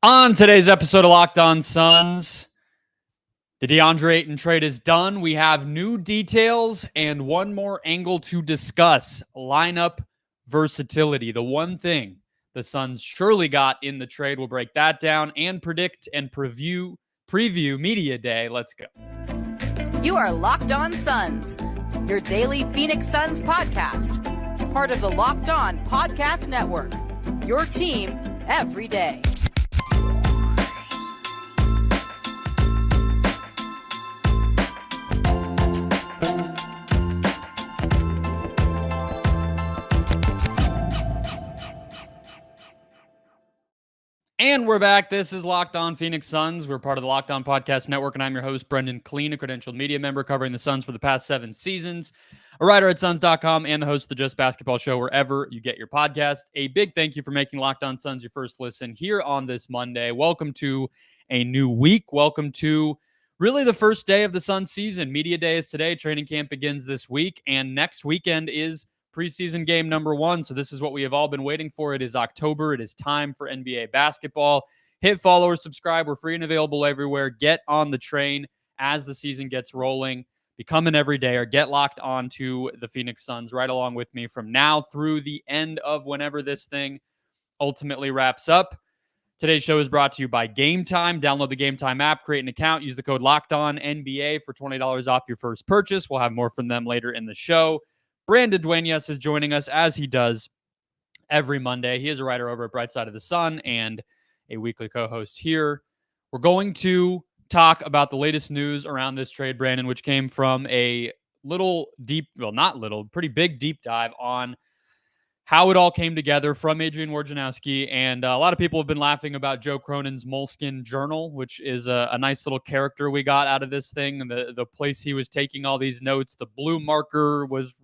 On today's episode of Locked On Suns, the DeAndre Ayton trade is done. We have new details and one more angle to discuss: lineup versatility. The one thing the Suns surely got in the trade. We'll break that down and predict and preview Media Day. Let's go. You are Locked On Suns, your daily Phoenix Suns podcast. Part of the Locked On Podcast Network, your team every day. And we're back. This is Locked On Phoenix Suns. We're part of the Locked On Podcast Network, and I'm your host, Brendon Kleen, a credentialed media member covering the Suns for the past 7 seasons, a writer at Suns.com, and the host of the Just Basketball Show wherever you get your podcast. A big thank you for making Locked On Suns your first listen here on this Monday. Welcome to a new week. Welcome to really the first day of the Suns season. Media Day is today. Training camp begins this week, and next weekend is preseason game number 1. So this is what we have all been waiting for. It is October. It is time for NBA basketball. Hit follow or subscribe. We're free and available everywhere. Get on the train as the season gets rolling. Become an everydayer. Get locked on to the Phoenix Suns right along with me from now through the end of whenever this thing ultimately wraps up. Today's show is brought to you by Gametime. Download the Gametime app, create an account, use the code LOCKEDONNBA for $20 off your first purchase. We'll have more from them later in the show. Brandon Dueñas is joining us as he does every Monday. He is a writer over at Bright Side of the Sun and a weekly co-host here. We're going to talk about the latest news around this trade, Brandon, which came from a pretty big deep dive on how it all came together from Adrian Wojnarowski. And a lot of people have been laughing about Joe Cronin's Moleskine Journal, which is a nice little character we got out of this thing. And the place he was taking all these notes, the blue marker was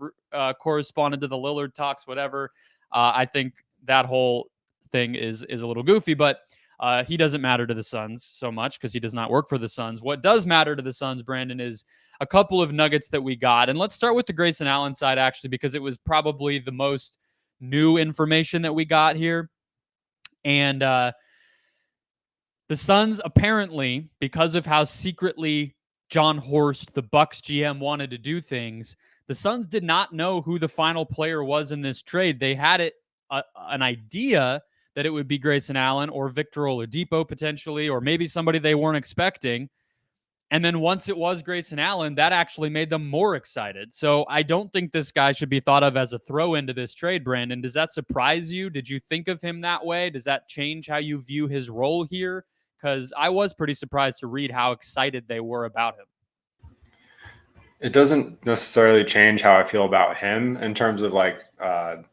corresponded to the Lillard talks, whatever. I think that whole thing is a little goofy, but he doesn't matter to the Suns so much because he does not work for the Suns. What does matter to the Suns, Brandon, is a couple of nuggets that we got. And let's start with the Grayson Allen side, actually, because it was probably the most new information that we got here. And the Suns apparently, because of how secretly John Horst, the Bucks GM, wanted to do things, the Suns did not know who the final player was in this trade. They had an idea that it would be Grayson Allen or Victor Oladipo potentially, or maybe somebody they weren't expecting. And then once it was Grayson Allen, that actually made them more excited. So I don't think this guy should be thought of as a throw into this trade, Brandon. Does that surprise you? Did you think of him that way? Does that change how you view his role here? Because I was pretty surprised to read how excited they were about him. It doesn't necessarily change how I feel about him in terms of like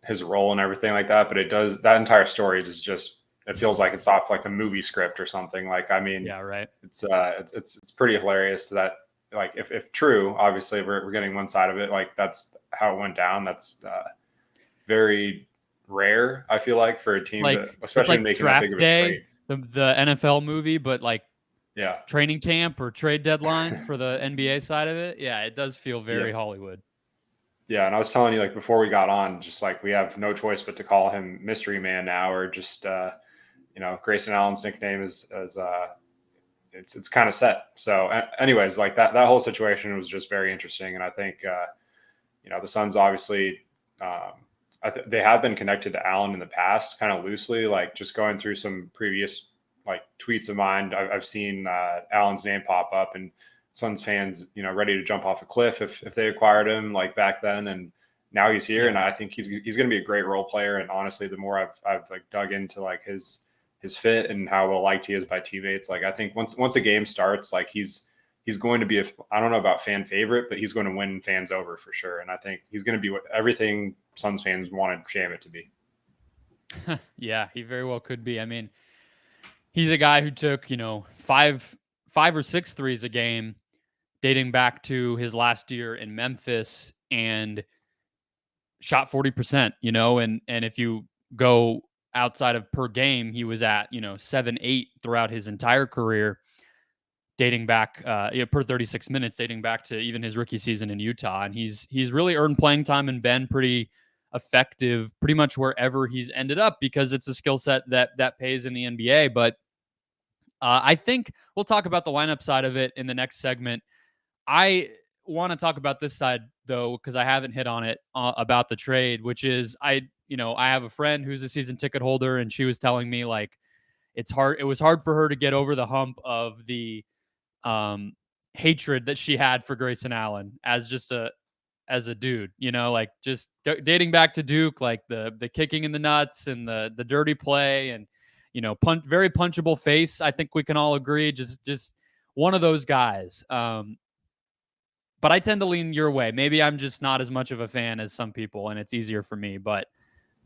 his role and everything like that. But it does. That entire story is just, it feels like it's off like a movie script or something. Like, I mean, yeah, right. It's pretty hilarious that, like, if true, obviously we're getting one side of it. Like, that's how it went down. That's very rare, I feel like, for a team, like, especially like making draft that big of a day, trade. the NFL movie, but like, yeah, training camp or trade deadline for the NBA side of it. Yeah, it does feel very Hollywood. Yeah, and I was telling you, like, before we got on, just like we have no choice but to call him Mystery Man now, or just Grayson Allen's nickname is it's kind of set. So anyways, like that whole situation was just very interesting. And I think, the Suns obviously, they have been connected to Allen in the past, kind of loosely, like just going through some previous like tweets of mine. I've seen Allen's name pop up, and Suns fans, ready to jump off a cliff if they acquired him like back then. And now he's here. And I think he's going to be a great role player. And honestly, the more I've like dug into like his fit and how well liked he is by teammates, like I think once a game starts, like he's going to be I don't know about fan favorite, but he's going to win fans over for sure. And I think he's going to be everything Suns fans wanted Shamit to be. Yeah, he very well could be. I mean, he's a guy who took, five or six threes a game dating back to his last year in Memphis and shot 40%, and if you go outside of per game, he was at, 7-8 throughout his entire career, dating back per 36 minutes, dating back to even his rookie season in Utah. And he's really earned playing time and been pretty effective pretty much wherever he's ended up, because it's a skill set that pays in the NBA. But I think we'll talk about the lineup side of it in the next segment. I want to talk about this side though, because I haven't hit on it about the trade, which is I have a friend who's a season ticket holder, and she was telling me like it's hard. It was hard for her to get over the hump of the um, hatred that she had for Grayson Allen as a dude, like just dating back to Duke, like the kicking in the nuts and the dirty play and very punchable face. I think we can all agree, just one of those guys. But I tend to lean your way. Maybe I'm just not as much of a fan as some people, and it's easier for me. But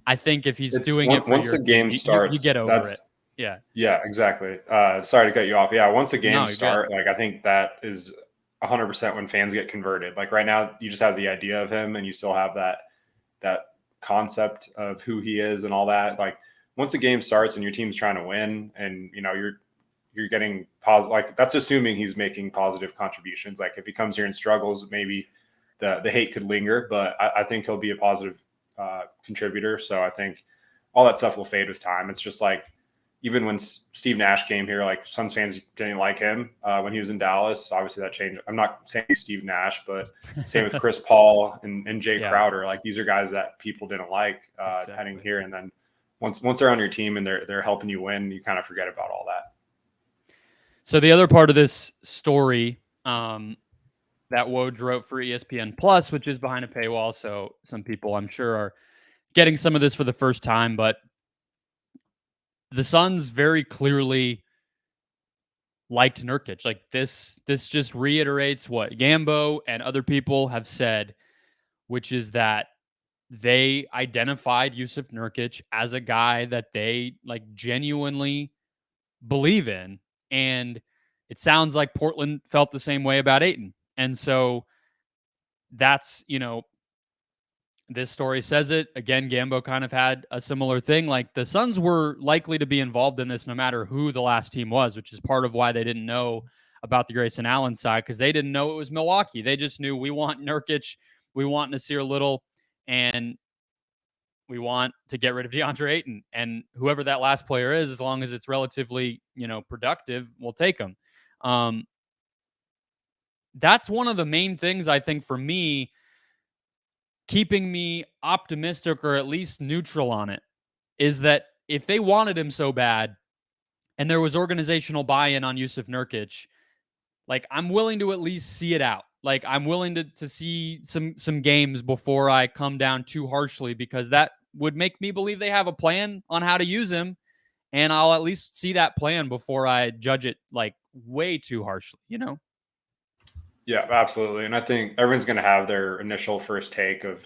I think if he's doing it for once your the game team, starts, you get over it. Yeah. Yeah, exactly. Sorry to cut you off. Yeah, once the games start, good. like I think that is 100% when fans get converted. Like right now, you just have the idea of him, and you still have that concept of who he is and all that. Like once the game starts and your team's trying to win, and you're getting positive, like that's assuming he's making positive contributions. Like if he comes here and struggles, maybe the hate could linger, but I think he'll be a positive contributor. So I think all that stuff will fade with time. It's just like, even when Steve Nash came here, like Suns fans didn't like him when he was in Dallas. Obviously that changed. I'm not saying Steve Nash, but same with Chris Paul and Jay Crowder. Like these are guys that people didn't like heading here. And then once they're on your team and they're helping you win, you kind of forget about all that. So the other part of this story that Woj wrote for ESPN Plus, which is behind a paywall, so some people I'm sure are getting some of this for the first time, but the Suns very clearly liked Nurkic. Like this just reiterates what Gambo and other people have said, which is that they identified Jusuf Nurkic as a guy that they like genuinely believe in. And it sounds like Portland felt the same way about Ayton. And so that's, this story says it. Again, Gambo kind of had a similar thing. Like the Suns were likely to be involved in this no matter who the last team was, which is part of why they didn't know about the Grayson Allen side, because they didn't know it was Milwaukee. They just knew we want Nurkic, we want Nasir Little, and we want to get rid of DeAndre Ayton. And whoever that last player is, as long as it's relatively, productive, we'll take them. That's one of the main things I think for me, keeping me optimistic or at least neutral on it, is that if they wanted him so bad and there was organizational buy-in on Jusuf Nurkic, like I'm willing to at least see it out. Like I'm willing to see some games before I come down too harshly, because that would make me believe they have a plan on how to use him, and I'll at least see that plan before I judge it like way too harshly, Yeah, absolutely. And I think everyone's going to have their initial first take of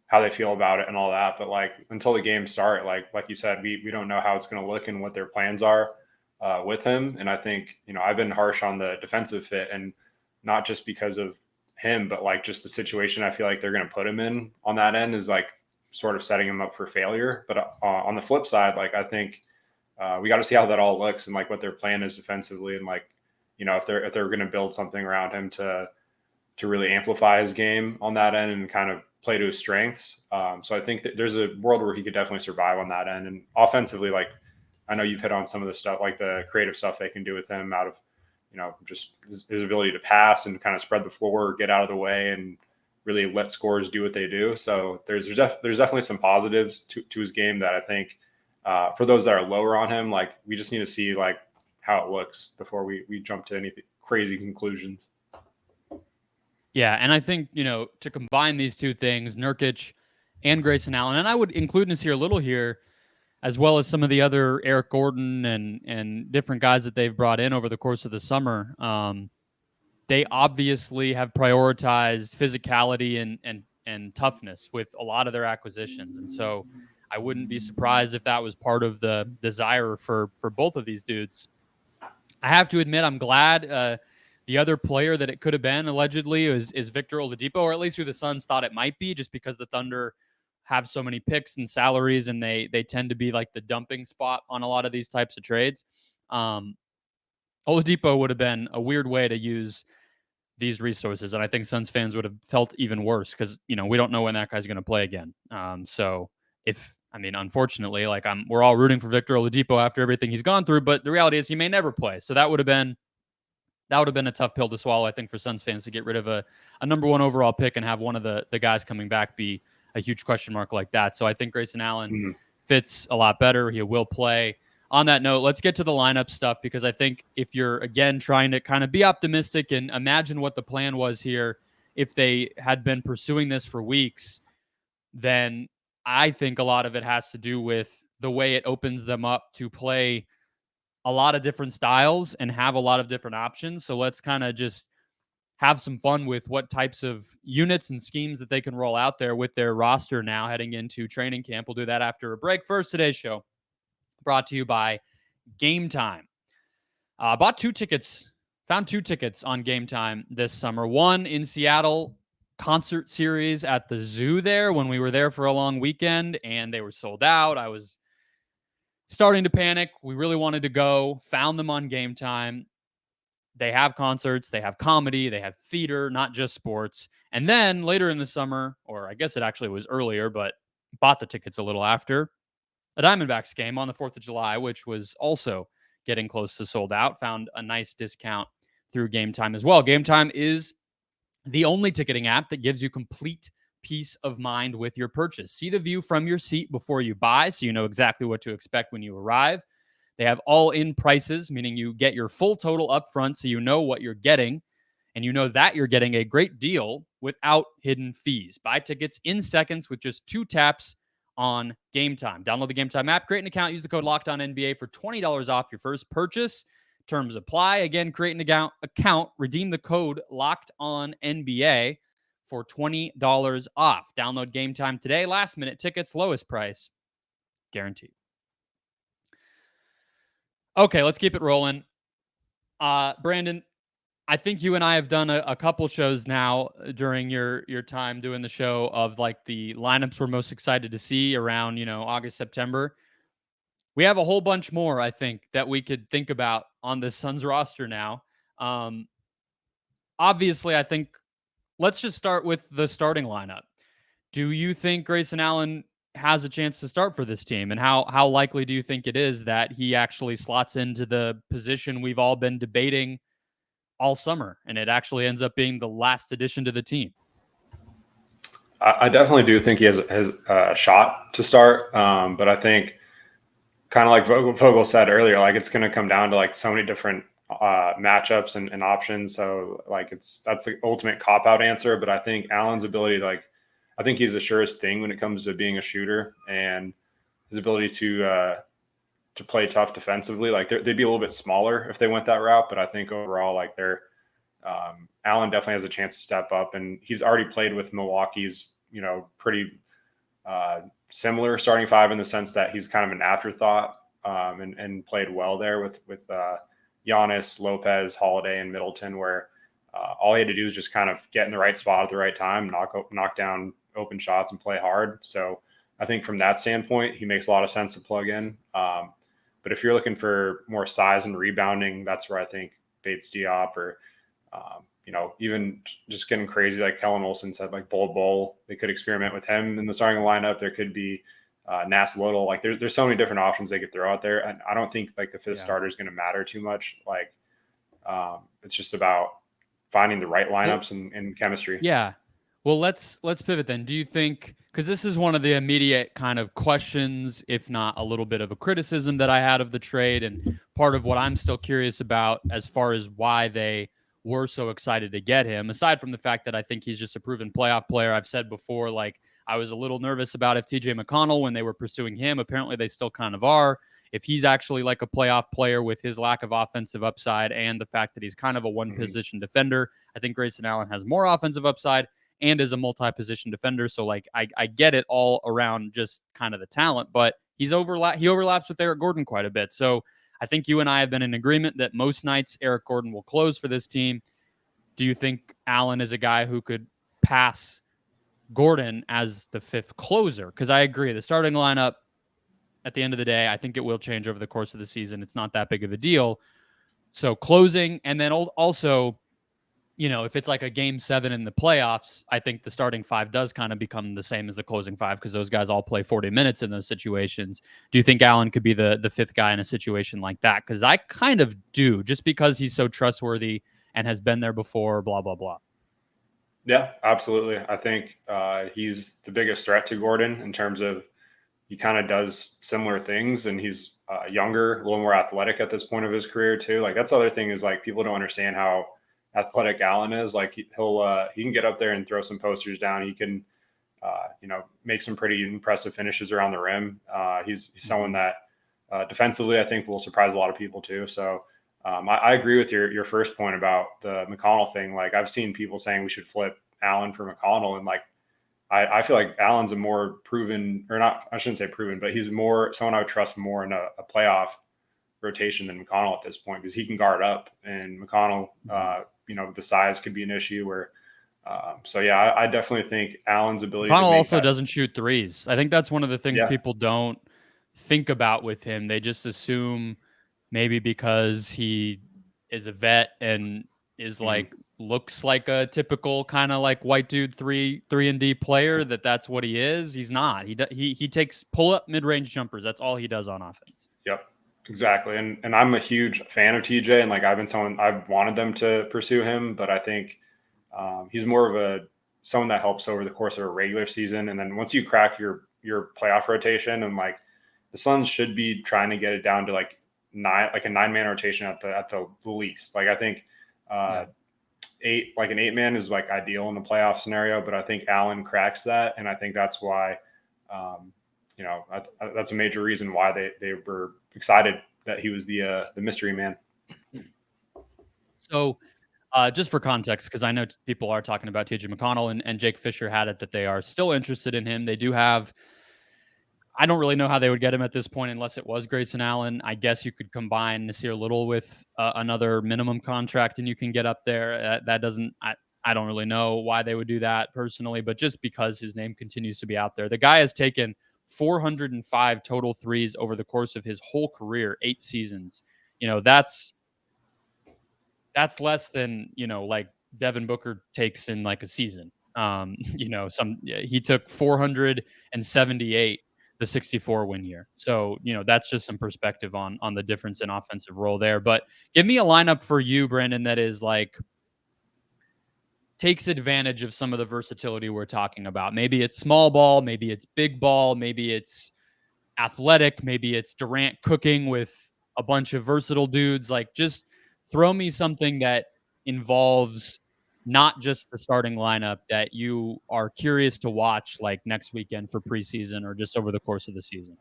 how they feel about it and all that. But like until the games start, like you said, we don't know how it's going to look and what their plans are with him. And I think, I've been harsh on the defensive fit, and not just because of him, but like just the situation I feel like they're going to put him in on that end is like sort of setting him up for failure. But on the flip side, like I think we got to see how that all looks and like what their plan is defensively, and like, if they're going to build something around him to really amplify his game on that end and kind of play to his strengths. So I think that there's a world where he could definitely survive on that end. And offensively, like I know you've hit on some of the stuff, like the creative stuff they can do with him out of, just his ability to pass and kind of spread the floor, get out of the way, and really let scorers do what they do. So there's definitely some positives to his game that I think for those that are lower on him, like we just need to see like how it looks before we jump to any crazy conclusions. Yeah, and I think, to combine these two things, Nurkic and Grayson Allen, and I would include Nasir Little here, as well as some of the other Eric Gordon and different guys that they've brought in over the course of the summer. They obviously have prioritized physicality and toughness with a lot of their acquisitions. And so I wouldn't be surprised if that was part of the desire for both of these dudes. I have to admit, I'm glad the other player that it could have been allegedly is Victor Oladipo, or at least who the Suns thought it might be, just because the Thunder have so many picks and salaries, and they tend to be like the dumping spot on a lot of these types of trades. Oladipo would have been a weird way to use these resources, and I think Suns fans would have felt even worse because we don't know when that guy's going to play again. So if I mean, unfortunately, like we're all rooting for Victor Oladipo after everything he's gone through, but the reality is he may never play. So that would have been a tough pill to swallow, I think, for Suns fans to get rid of a number 1 overall pick and have one of the guys coming back be a huge question mark like that. So I think Grayson Allen fits a lot better. He will play. On that note, let's get to the lineup stuff, because I think if you're, again, trying to kind of be optimistic and imagine what the plan was here, if they had been pursuing this for weeks, then I think a lot of it has to do with the way it opens them up to play a lot of different styles and have a lot of different options. So let's kind of just have some fun with what types of units and schemes that they can roll out there with their roster now heading into training camp. We'll do that after a break. First, today's show brought to you by Gametime. Bought 2 tickets, found 2 tickets on Gametime this summer. One in Seattle, concert series at the zoo there when we were there for a long weekend, and they were sold out. I was starting to panic. We really wanted to go, found them on Gametime. They have concerts, they have comedy, they have theater, not just sports. And then later in the summer, or I guess it actually was earlier, but bought the tickets a little after, a Diamondbacks game on the 4th of July, which was also getting close to sold out. Found a nice discount through Gametime as well. Gametime is the only ticketing app that gives you complete peace of mind with your purchase. See the view from your seat before you buy, so you know exactly what to expect when you arrive. They have all-in prices, meaning you get your full total up front, so you know what you're getting, and you know that you're getting a great deal without hidden fees. Buy tickets in seconds with just 2 taps on Gametime. Download the Gametime app, create an account, use the code LOCKEDONNBA for $20 off your first purchase. Terms apply. Again, create an account, redeem the code LOCKEDONNBA for $20 off. Download Gametime today. Last minute tickets, lowest price, guaranteed. Okay, let's keep it rolling. Brandon, I think you and I have done a couple shows now during your time doing the show of like the lineups we're most excited to see around, August, September. We have a whole bunch more, I think, that we could think about on the Suns roster now. Obviously, I think let's just start with the starting lineup. Do you think Grayson Allen has a chance to start for this team? And how likely do you think it is that he actually slots into the position we've all been debating all summer, and it actually ends up being the last addition to the team? I definitely do think he has a shot to start, but I think kind of like Vogel said earlier, like it's going to come down to like so many different matchups and options. So like that's the ultimate cop-out answer. But I think Allen's ability to I think he's the surest thing when it comes to being a shooter, and his ability to play tough defensively. Like they'd be a little bit smaller if they went that route, but I think overall, like Allen definitely has a chance to step up, and he's already played with Milwaukee's, pretty similar starting 5 in the sense that he's kind of an afterthought, and played well there with Giannis, Lopez, Holiday, and Middleton, where all he had to do is just kind of get in the right spot at the right time, knock down open shots and play hard. So I think from that standpoint, he makes a lot of sense to plug in. But if you're looking for more size and rebounding, that's where I think Bates Diop or, even just getting crazy, like Kellen Olson said, like Bol, they could experiment with him in the starting lineup. There could be Nas Little. Like there's so many different options they could throw out there. And I don't think like the fifth starter is going to matter too much. Like it's just about finding the right lineups and chemistry. Yeah. Well, let's pivot then. Do you think, because this is one of the immediate kind of questions, if not a little bit of a criticism that I had of the trade, and part of what I'm still curious about as far as why they were so excited to get him, aside from the fact that I think he's just a proven playoff player. I've said before, like I was a little nervous about if TJ McConnell, when they were pursuing him, apparently they still kind of are, if he's actually like a playoff player with his lack of offensive upside and the fact that he's kind of a one position defender. I think Grayson Allen has more offensive upside and is a multi-position defender. So like I get it all around just kind of the talent, but he overlaps with Eric Gordon quite a bit. So I think you and I have been in agreement that most nights Eric Gordon will close for this team. Do you think Allen is a guy who could pass Gordon as the fifth closer? Because I agree, the starting lineup at the end of the day, I think it will change over the course of the season. It's not that big of a deal. So closing, and then also if it's like a game 7 in the playoffs, I think the starting 5 does kind of become the same as the closing 5 because those guys all play 40 minutes in those situations. Do you think Allen could be the 5th guy in a situation like that? Because I kind of do, just because he's so trustworthy and has been there before, blah, blah, blah. Yeah, absolutely. I think he's the biggest threat to Gordon in terms of he kind of does similar things, and he's younger, a little more athletic at this point of his career too. Like that's the other thing is like people don't understand how athletic Allen is. Like he can get up there and throw some posters down. He can make some pretty impressive finishes around the rim. He's someone that defensively I think will surprise a lot of people too. So I agree with your first point about the McConnell thing. Like I've seen people saying we should flip Allen for McConnell, and like I feel like Allen's a more proven, or not, I shouldn't say proven, but he's more someone I would trust more in a playoff rotation than McConnell at this point because he can guard up, and McConnell, the size could be an issue where. So yeah, I definitely think Allen's ability. McConnell also doesn't shoot threes. I think that's one of the things Yeah. people don't think about with him. They just assume maybe because he is a vet and is like looks like a typical kind of like white dude 3-and-D player that's what he is. He's not. He takes pull up mid-range jumpers. That's all he does on offense. Yep, exactly. And I'm a huge fan of TJ, and like I've wanted them to pursue him, but I think he's more of someone that helps over the course of a regular season, and then once you crack your playoff rotation, and like the Suns should be trying to get it down to like a 9-man rotation at the least. Like I think an 8-man is like ideal in the playoff scenario, but I think Allen cracks that, and I think that's why that's a major reason why they were excited that he was the mystery man. So just for context, because I know people are talking about TJ McConnell, and Jake Fisher had it that they are still interested in him. They do have, I don't really know how they would get him at this point unless it was Grayson Allen. I guess you could combine Nasir Little with another minimum contract and you can get up there. I don't really know why they would do that personally, but just because his name continues to be out there. The guy has taken 405 total threes over the course of his whole career, 8 seasons. That's less than, like Devin Booker takes in like a season. He took 478 the 64 win year. So, that's just some perspective on the difference in offensive role there. But give me a lineup for you, Brandon, that is like takes advantage of some of the versatility we're talking about. Maybe it's small ball, maybe it's big ball, maybe it's athletic, maybe it's Durant cooking with a bunch of versatile dudes. Like just throw me something that involves not just the starting lineup that you are curious to watch like next weekend for preseason or just over the course of the season.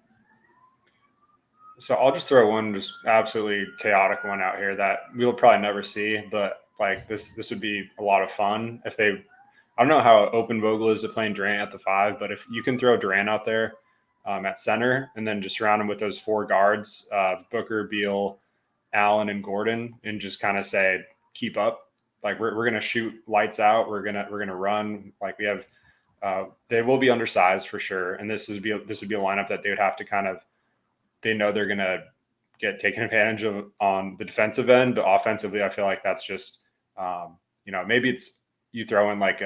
So I'll just throw one just absolutely chaotic one out here that we'll probably never see, but like this would be a lot of fun if I don't know how open Vogel is to playing Durant at the 5, but if you can throw Durant out there at center and then just surround him with those 4 guards, Booker, Beal, Allen, and Gordon, and just kind of say, keep up. Like we're going to shoot lights out. We're going to run. Like we have, they will be undersized for sure. And this would be a lineup that they would have to they know they're going to get taken advantage of on the defensive end, but offensively, I feel like that's just, maybe it's you throw in like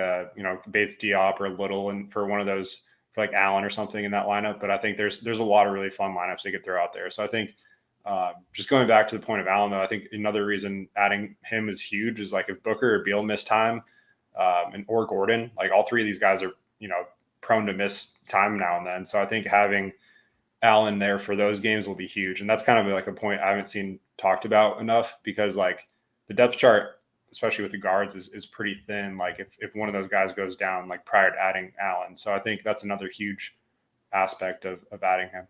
Bates Diop or Little and for one of those for like Allen or something in that lineup. But I think there's a lot of really fun lineups they could throw out there. So I think just going back to the point of Allen, though, I think another reason adding him is huge is like if Booker or Beal miss time or Gordon, like all 3 of these guys are, prone to miss time now and then. So I think having Allen there for those games will be huge. And that's kind of like a point I haven't seen talked about enough because like the depth chart, especially with the guards, is pretty thin. Like if one of those guys goes down, like prior to adding Allen. So I think that's another huge aspect of adding him.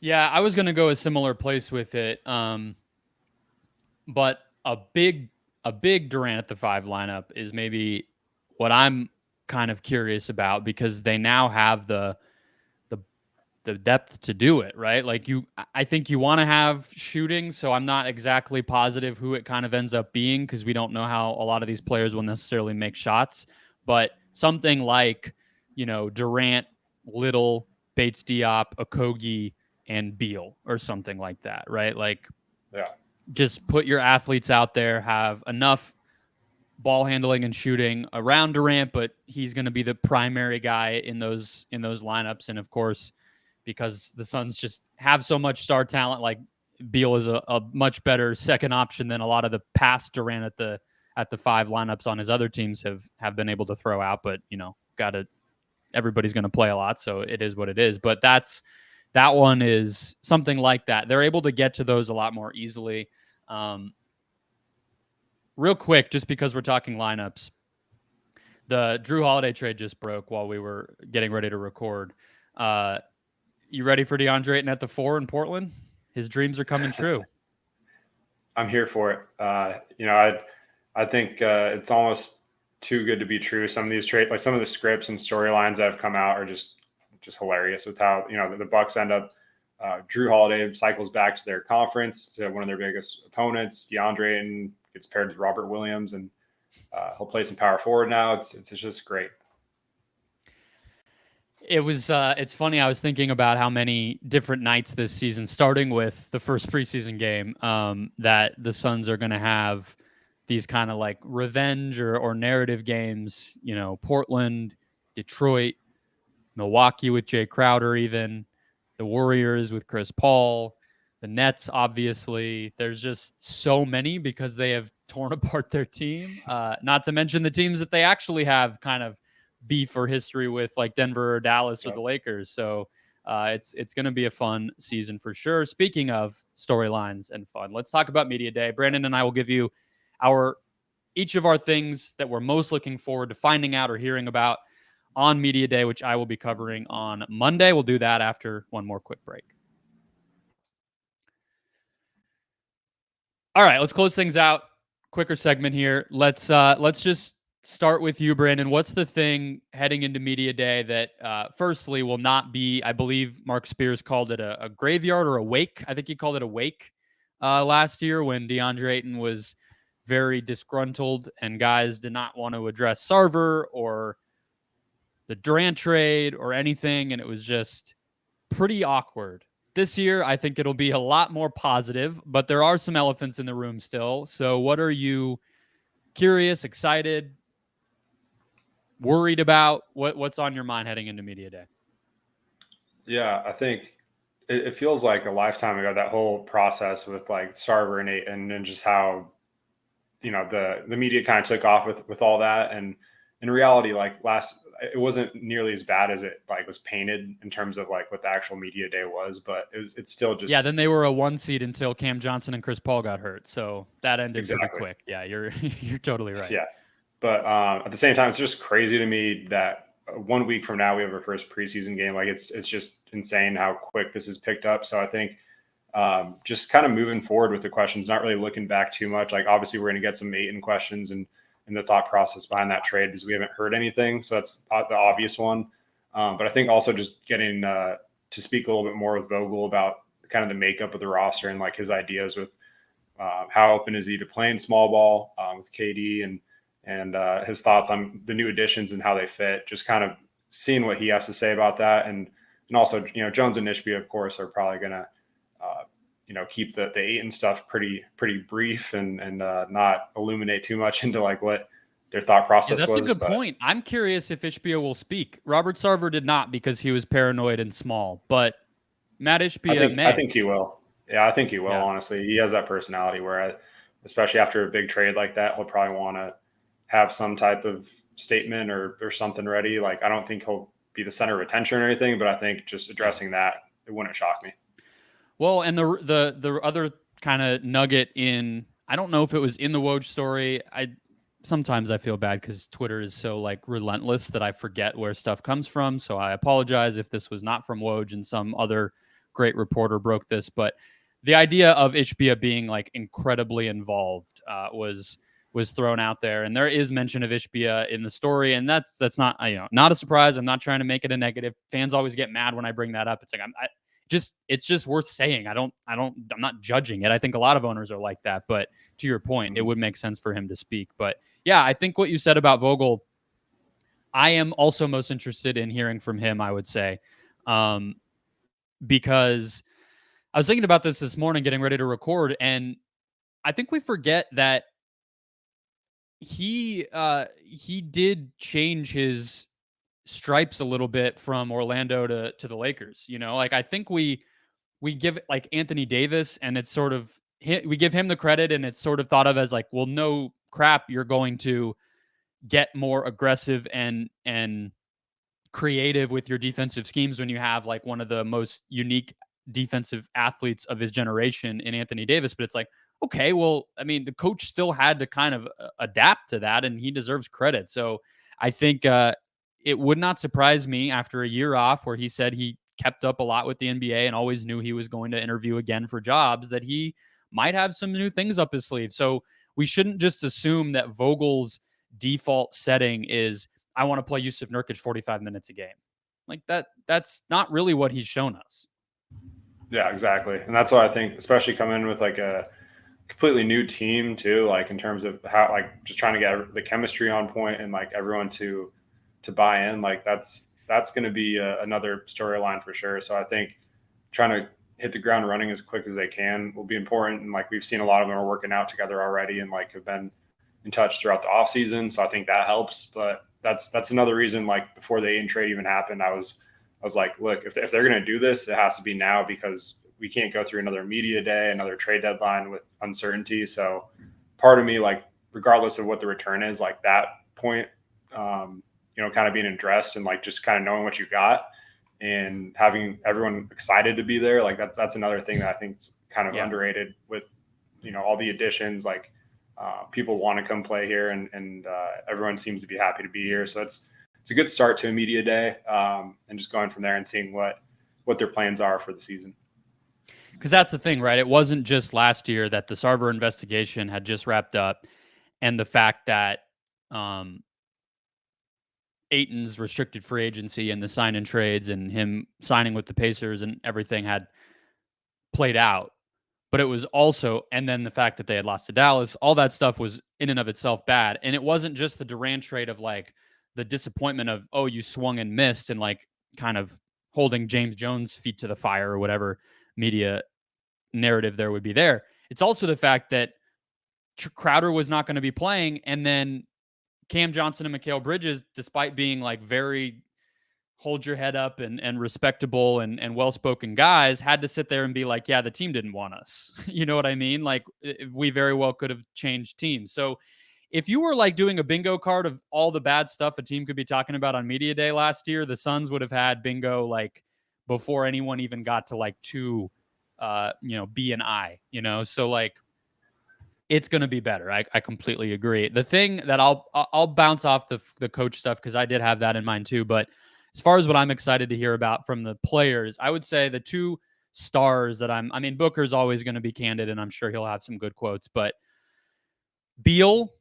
Yeah, I was going to go a similar place with it. But a big Durant at the 5 lineup is maybe what I'm kind of curious about because they now have the depth to do it, right? Like I think you want to have shooting, so I'm not exactly positive who it kind of ends up being because we don't know how a lot of these players will necessarily make shots, but something like, Durant, Little, Bates Diop, Okogie, and Beal or something like that, right? Like, yeah, just put your athletes out there, have enough ball handling and shooting around Durant, but he's going to be the primary guy in those lineups. And of course, because the Suns just have so much star talent, like Beal is a much better second option than a lot of the past Durant at the 5 lineups on his other teams have been able to throw out. But everybody's going to play a lot, so it is what it is. But that one is something like that. They're able to get to those a lot more easily. Real quick, just because we're talking lineups, the Drew Holiday trade just broke while we were getting ready to record. You ready for DeAndre Ayton at the 4 in Portland? His dreams are coming true. I'm here for it. I think it's almost too good to be true. Some of these trades, like some of the scripts and storylines that have come out, are just hilarious with how the Bucks end up. Drew Holiday cycles back to their conference, to one of their biggest opponents. DeAndre Ayton gets paired to Robert Williams, and he'll play some power forward now. It's just great. It was. It's funny. I was thinking about how many different nights this season, starting with the first preseason game, that the Suns are going to have these kind of like revenge or narrative games. Portland, Detroit, Milwaukee with Jay Crowder, even the Warriors with Chris Paul, the Nets, obviously. There's just so many because they have torn apart their team. Not to mention the teams that they actually have kind of beef or history with, like Denver or Dallas or the Lakers. So it's going to be a fun season for sure. Speaking of storylines and fun, let's talk about Media Day. Brandon and I will give you each of our things that we're most looking forward to finding out or hearing about on Media Day, which I will be covering on Monday. We'll do that after one more quick break. All right, let's close things out. Quicker segment here. Let's just start with you, Brandon. What's the thing heading into Media Day that firstly will not be, I believe Mark Spears called it a graveyard or a wake. I think he called it a wake last year when DeAndre Ayton was very disgruntled and guys did not want to address Sarver or the Durant trade or anything, and it was just pretty awkward. This year, I think it'll be a lot more positive, but there are some elephants in the room still. So what are you curious, excited, worried about? What's on your mind heading into Media Day? Yeah, I think it feels like a lifetime ago, that whole process with like Sarver and Ayton, and just how the media kind of took off with all that. And in reality, it wasn't nearly as bad as it was painted in terms of like what the actual Media Day was, but it's still just. Yeah, then they were a 1 seed until Cam Johnson and Chris Paul got hurt. So that ended pretty quick. Yeah, you're totally right. Yeah. But at the same time, it's just crazy to me that 1 week from now we have our first preseason game. Like it's just insane how quick this has picked up. So I think just kind of moving forward with the questions, not really looking back too much. Like obviously we're going to get some Ayton questions and the thought process behind that trade because we haven't heard anything. So that's the obvious one. But I think also just getting to speak a little bit more with Vogel about kind of the makeup of the roster and like his ideas with how open is he to playing small ball with KD and his thoughts on the new additions and how they fit, just kind of seeing what he has to say about that. And also, Jones and Ishbia, of course, are probably going to, keep the Ayton stuff pretty brief and not illuminate too much into like what their thought process was. That's a good point. I'm curious if Ishbia will speak. Robert Sarver did not because he was paranoid and small, but Matt Ishbia I think he will. Yeah, I think he will, honestly. He has that personality where, especially after a big trade like that, he'll probably want to have some type of statement or something ready. Like, I don't think he'll be the center of attention or anything, but I think just addressing that, it wouldn't shock me. Well, and the other kind of nugget I don't know if it was in the Woj story. Sometimes I feel bad because Twitter is so like relentless that I forget where stuff comes from. So I apologize if this was not from Woj and some other great reporter broke this. But the idea of Ishbia being like incredibly involved was thrown out there, and there is mention of Ishbia in the story, and that's not not a surprise. I'm not trying to make it a negative. Fans always get mad when I bring that up. It's like it's just worth saying. I'm not judging it. I think a lot of owners are like that, but to your point, it would make sense for him to speak. But yeah, I think what you said about Vogel, I am also most interested in hearing from him, I would say, because I was thinking about this morning, getting ready to record, and I think we forget that he did change his stripes a little bit from Orlando to the Lakers. Like I think we give like Anthony Davis, and it's sort of we give him the credit, and it's sort of thought of as like, well, no crap, you're going to get more aggressive and creative with your defensive schemes when you have like one of the most unique defensive athletes of his generation in Anthony Davis. But it's like, okay, well, I mean, the coach still had to kind of adapt to that, and he deserves credit. So I think it would not surprise me after a year off where he said he kept up a lot with the NBA and always knew he was going to interview again for jobs, that he might have some new things up his sleeve. So we shouldn't just assume that Vogel's default setting is, I want to play Jusuf Nurkic 45 minutes a game. Like that's not really what he's shown us. Yeah, exactly. And that's why I think, especially coming in with like a completely new team too, like in terms of how, like just trying to get the chemistry on point and like everyone to buy in, like that's going to be another storyline for sure. So I think trying to hit the ground running as quick as they can will be important. And like we've seen a lot of them are working out together already and like have been in touch throughout the off season. So I think that helps. But that's another reason, like before the Aiden trade even happened, I was like, look, if they're going to do this, it has to be now, because we can't go through another media day, another trade deadline with uncertainty. So part of me, like, regardless of what the return is, like that point, kind of being addressed and like just kind of knowing what you got and having everyone excited to be there. Like that's another thing that I think is kind of underrated with, all the additions, like people want to come play here and everyone seems to be happy to be here. So it's a good start to a media day, and just going from there and seeing what their plans are for the season. Because that's the thing, right? It wasn't just last year that the Sarver investigation had just wrapped up, and the fact that Ayton's restricted free agency and the sign-in trades and him signing with the Pacers and everything had played out. But it was also, and then the fact that they had lost to Dallas, all that stuff was in and of itself bad. And it wasn't just the Durant trade of like the disappointment of, oh, you swung and missed, and like kind of holding James Jones' feet to the fire or whatever media narrative there would be there. It's also the fact that Crowder was not going to be playing, and then Cam Johnson and Mikal Bridges, despite being like very hold your head up and respectable and well-spoken guys, had to sit there and be like, yeah, the team didn't want us. You know what I mean? Like we very well could have changed teams. So if you were like doing a bingo card of all the bad stuff a team could be talking about on media day last year, the Suns would have had bingo like before anyone even got to like two, B and I, so like, it's going to be better. I completely agree. The thing that I'll bounce off the coach stuff, because I did have that in mind too. But as far as what I'm excited to hear about from the players, I would say the two stars that Booker's always going to be candid, and I'm sure he'll have some good quotes. But Beal,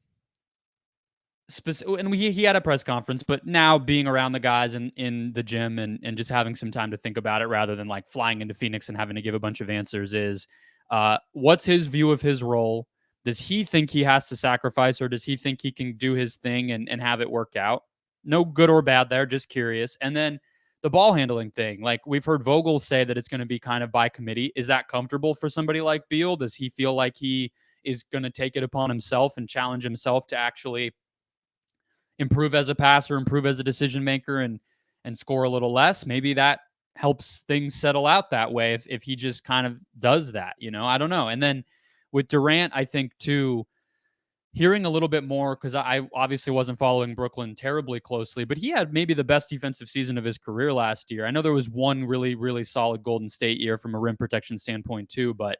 and he had a press conference, but now being around the guys in the gym and just having some time to think about it rather than like flying into Phoenix and having to give a bunch of answers is what's his view of his role? Does he think he has to sacrifice, or does he think he can do his thing and have it work out? No good or bad there, just curious. And then the ball handling thing, like we've heard Vogel say that it's going to be kind of by committee. Is that comfortable for somebody like Beal? Does he feel like he is going to take it upon himself and challenge himself to actually improve as a passer, improve as a decision maker, and score a little less? Maybe that helps things settle out that way if he just kind of does that, I don't know. And then with Durant, I think too, hearing a little bit more, because I obviously wasn't following Brooklyn terribly closely, but he had maybe the best defensive season of his career last year. I know there was one really, really solid Golden State year from a rim protection standpoint too, but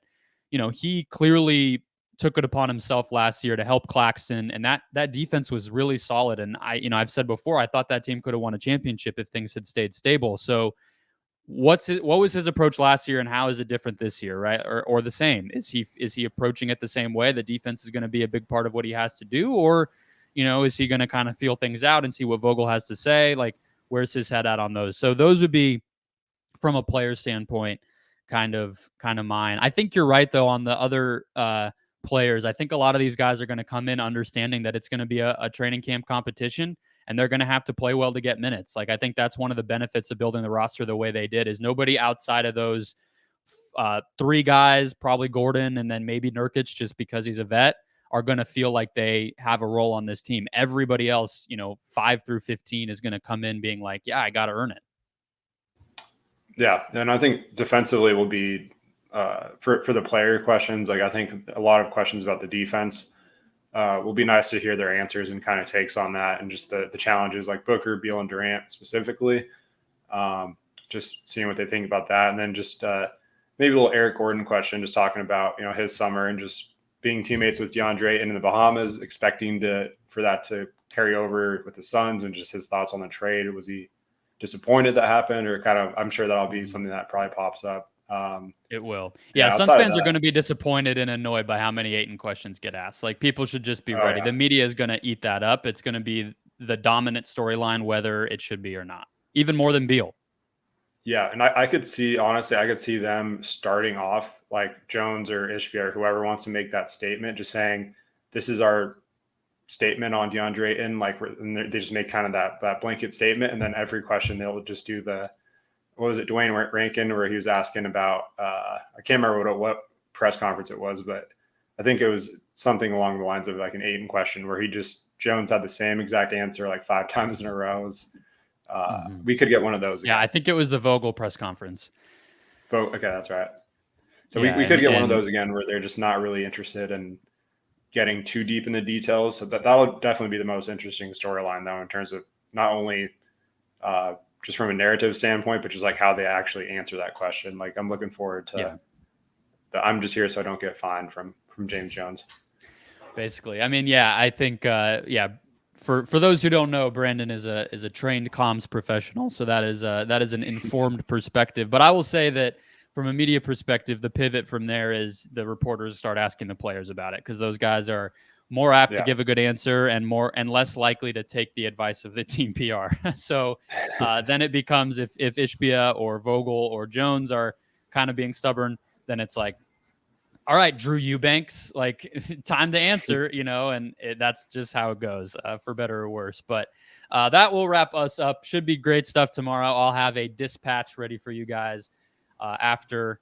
he clearly took it upon himself last year to help Claxton, and that defense was really solid. And I've said before, I thought that team could have won a championship if things had stayed stable. So what was his approach last year, and how is it different this year, right? Or the same? Is he approaching it the same way? The defense is going to be a big part of what he has to do, or is he going to kind of feel things out and see what Vogel has to say? Like, where's his head at on those? So those would be, from a player standpoint, kind of mine. I think you're right though on the other players. I think a lot of these guys are going to come in understanding that it's going to be a training camp competition, and they're going to have to play well to get minutes. Like, I think that's one of the benefits of building the roster the way they did, is nobody outside of those three guys, probably Gordon and then maybe Nurkic, just because he's a vet, are going to feel like they have a role on this team. Everybody else, 5 through 15 is going to come in being like, yeah, I got to earn it. Yeah. And I think defensively will be for the player questions. Like I think a lot of questions about the defense will be nice to hear their answers and kind of takes on that. And just the challenges like Booker, Beal, and Durant specifically, just seeing what they think about that. And then just maybe a little Eric Gordon question, just talking about, his summer and just being teammates with DeAndre in the Bahamas, expecting for that to carry over with the Suns, and just his thoughts on the trade. Was he disappointed that happened, or kind of, I'm sure that'll be something that probably pops up. It will. Yeah, Suns fans are going to be disappointed and annoyed by how many Ayton questions get asked. Like, people should just be ready. Yeah. The media is going to eat that up. It's going to be the dominant storyline, whether it should be or not, even more than Beal. Yeah, and I could see, honestly, I could see them starting off like Jones or Ishbia or whoever wants to make that statement, just saying, this is our statement on DeAndre Ayton. Like, and they just make kind of that blanket statement. And then every question they'll just do what was it, Dwayne Rankin, where he was asking about, I can't remember what press conference it was, but I think it was something along the lines of like an Ayton question where Jones had the same exact answer like 5 times in a row. We could get one of those again. Yeah, I think it was the Vogel press conference. Okay, that's right. So we could get one of those again where they're just not really interested in getting too deep in the details. So that'll definitely be the most interesting storyline, though, in terms of not only just from a narrative standpoint, but just like how they actually answer that question. Like, I'm looking forward to I'm just here so I don't get fined from James Jones. Basically. I mean, yeah, I think, For those who don't know, Brandon is a trained comms professional, so that is an informed perspective. But I will say that from a media perspective, the pivot from there is the reporters start asking the players about it, because those guys are more apt to give a good answer and less likely to take the advice of the team PR. So then it becomes if Ishbia or Vogel or Jones are kind of being stubborn, then it's like, all right, Drew Eubanks, like, time to answer, and that's just how it goes, for better or worse. But that will wrap us up. Should be great stuff tomorrow. I'll have a dispatch ready for you guys after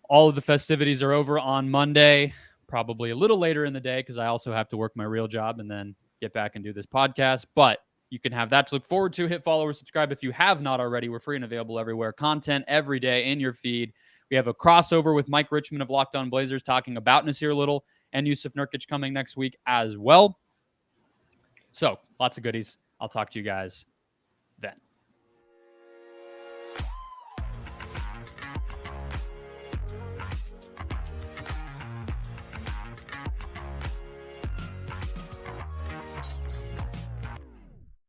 all of the festivities are over on Monday, probably a little later in the day, because I also have to work my real job and then get back and do this podcast. But you can have that to look forward to. Hit follow or subscribe if you have not already. We're free and available everywhere. Content every day in your feed. We have a crossover with Mike Richmond of Locked On Blazers talking about Nasir Little and Jusuf Nurkic coming next week as well. So lots of goodies. I'll talk to you guys then.